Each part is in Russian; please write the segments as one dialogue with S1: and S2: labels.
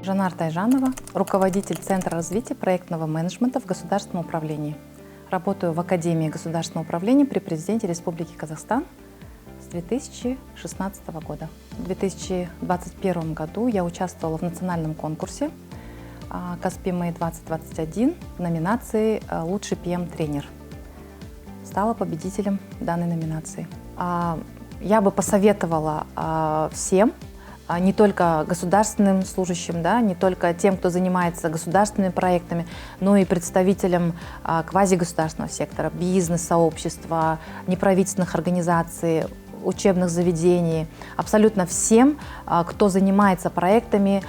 S1: Жанар Тайжанова, руководитель Центра развития проектного менеджмента в государственном управлении. Работаю в Академии государственного управления при президенте Республики Казахстан с 2016 года. В 2021 году я участвовала в национальном конкурсе Каспий-Мэй 2021 в номинации «Лучший PM-тренер». Стала победителем данной номинации. Я бы посоветовала всем, не только государственным служащим, да, не только тем, кто занимается государственными проектами, но и представителям квазигосударственного сектора, бизнес-сообщества, неправительственных организаций, учебных заведений, абсолютно всем, кто занимается проектами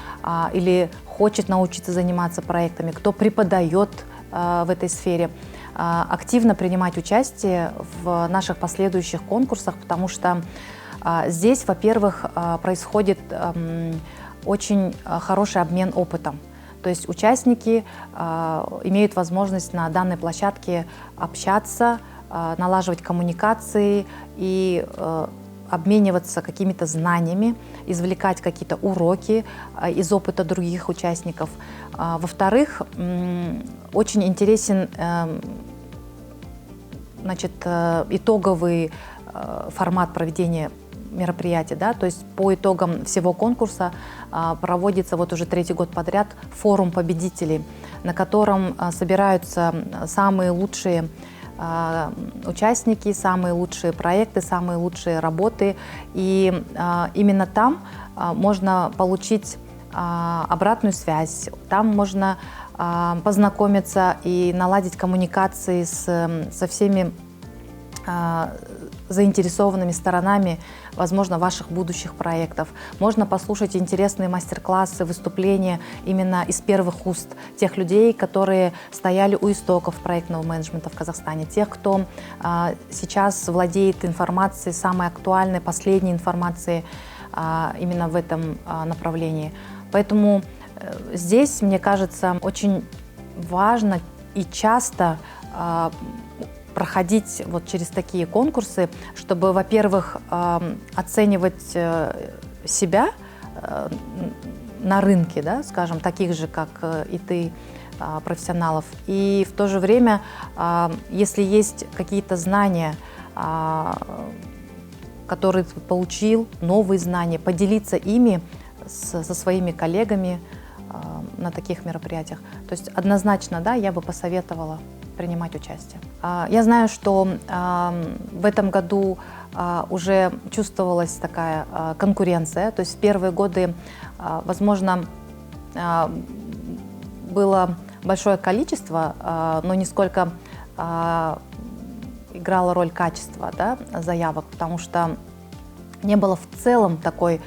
S1: или хочет научиться заниматься проектами, кто преподает в этой сфере, активно принимать участие в наших последующих конкурсах, потому что здесь, во-первых, происходит очень хороший обмен опытом. То есть участники имеют возможность на данной площадке общаться, налаживать коммуникации и обмениваться какими-то знаниями, извлекать какие-то уроки из опыта других участников. Во-вторых, очень интересен итоговый формат проведения мероприятия, да, то есть по итогам всего конкурса проводится вот уже 3-й год подряд форум победителей, на котором собираются самые лучшие участники, самые лучшие проекты, самые лучшие работы, и именно там можно получить обратную связь, там можно познакомиться и наладить коммуникации со всеми заинтересованными сторонами, возможно, ваших будущих проектов. Можно послушать интересные мастер-классы, выступления именно из первых уст тех людей, которые стояли у истоков проектного менеджмента в Казахстане, тех, кто сейчас владеет информацией, самой актуальной, последней информацией именно в этом направлении. Поэтому здесь, мне кажется, очень важно и часто проходить вот через такие конкурсы, чтобы, во-первых, оценивать себя на рынке, да, скажем, таких же, как и ты, профессионалов. И в то же время, если есть какие-то знания, которые ты получил, новые знания, поделиться ими со своими коллегами на таких мероприятиях. То есть однозначно, да, я бы посоветовала принимать участие. Я знаю, что в этом году уже чувствовалась такая конкуренция, то есть в первые годы, возможно, было большое количество, но не сколько играла роль качества, да, заявок, потому что не было в целом такой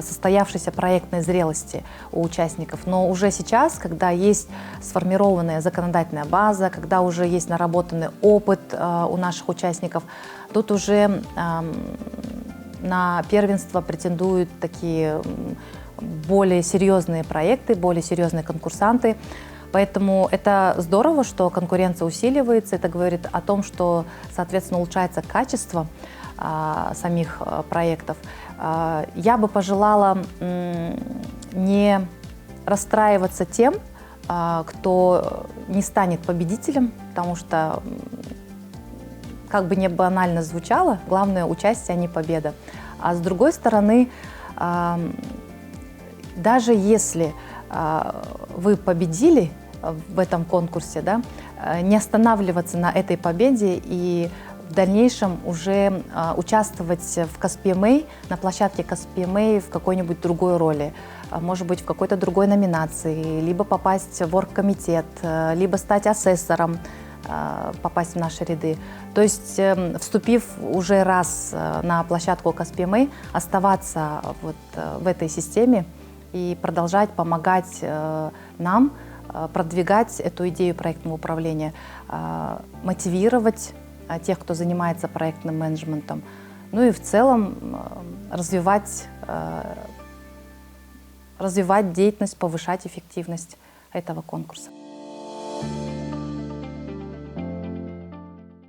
S1: состоявшейся проектной зрелости у участников. Но уже сейчас, когда есть сформированная законодательная база, когда уже есть наработанный опыт у наших участников, тут уже на первенство претендуют такие более серьезные проекты, более серьезные конкурсанты. Поэтому это здорово, что конкуренция усиливается. Это говорит о том, что, соответственно, улучшается качество самих проектов. Я бы пожелала не расстраиваться тем, кто не станет победителем, потому что, как бы не банально звучало, главное участие, а не победа. А с другой стороны, даже если вы победили в этом конкурсе, да, не останавливаться на этой победе и в дальнейшем уже участвовать в Каспий-Мэй, на площадке Каспий-Мэй в какой-нибудь другой роли, может быть, в какой-то другой номинации, либо попасть в оргкомитет, либо стать асессором, попасть в наши ряды. То есть, вступив уже раз на площадку Каспий-Мэй, оставаться вот в этой системе и продолжать помогать нам продвигать эту идею проектного управления, мотивировать тех, кто занимается проектным менеджментом, ну и в целом развивать деятельность, повышать эффективность этого конкурса.